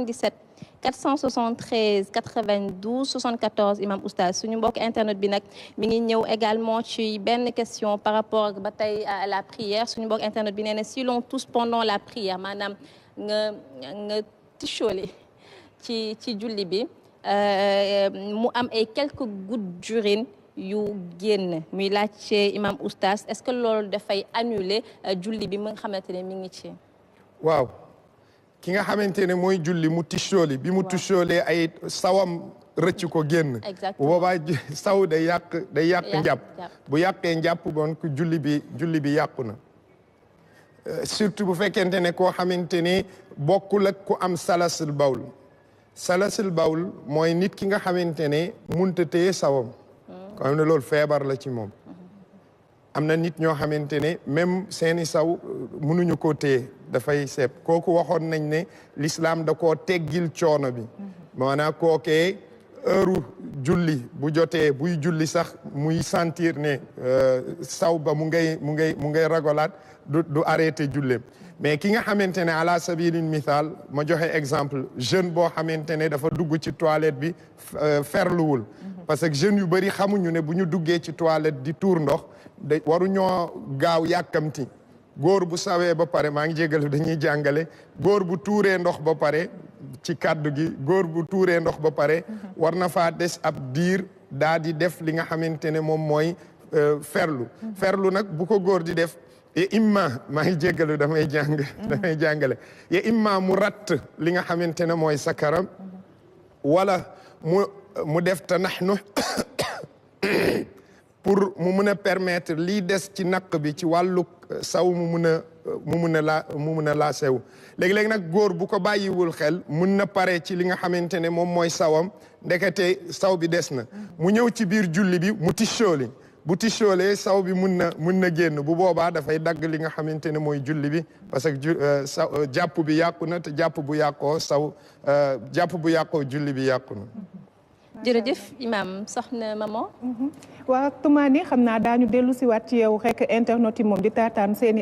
77 473 92 74 imam oustaz suñu mbokk internet bi nag mi ngi ñëw également ci benn question par rapport ba tey à la prière suñu mbokk internet bi nee na si l'on tousse pendant la prière maanaam nga tichooli ci julli bi mu am ay quelques gouttes d'urine yu génn muy laajte imam oustaz est-ce que loolu dafay annuler julli bi mu nga xamante ne mi ngi ci. waaw ki nga xamante ne mooy julli mu tissooli bi mu tissoolee ay sawam rëcc ko génn. bu boobaa saw day yàq njàpp bu yàqee njàpp bon ku julli bi yàqu na. surtout bu fekkente ne koo xamante ne bokkul ak ku am salasul bawl mooy nit ki nga xamante ne munta téye sawam. ko xam ne loolu feebar la ci moom. am na nit ñoo xamante ne même seeni saw mënuñu koo téye dafay seeb kooku waxoon nañ ne l'islam da koo teggil coono bi. maanaam kookee heure julli bu jotee buy julli sax muy sentir ne saw ba mu ngay ragolaat du arrêté julleem mais ki nga xamante ne ala sabilin mithal ma joxe exemple jeune boo xamante ne dafa dugg ci toilette bi ferluwul parce que jeunes yu bëri xamuñu ne bu ñu duggee ci toilette di tuur ndox waruñoo gaaw yàkkamti góor bu sawee ba pare maa ngi jégalu dañuy jàngale góor bu tuuree ndox ba pare ci kàddu gi góor bu tuuree ndox ba pare war na faa des ab diir daa di def li nga xamante ne moom mooy ferlu nag bu ko góor di def imma maa ngi jégalu damay jàngale imma mu ratt li nga xamante ne mooy sakaram wala mu def tanaxnu pour mu mun a permettre lii des ci naq bi ci wàllu saw mu mun a laa sew léegi-léegi nag góor bu ko bàyyiwul xel mun na pare ci li nga xamante ne moom mooy sawam ndekete saw bi des na mu ñëw ci biir julli bi mu tissooli bu tissoolee saw bi mun na génn bu boobaa dafay dagg li nga xamante ne mooy julli bi parce que jàpp bi yàqu na te jàpp bu yàqoo julli bi yàqu na. jërëjëf imam soxna maman. waaw Toumani xam naa daañu dellu si waat ci yow rek internet yi moom di taataan seeni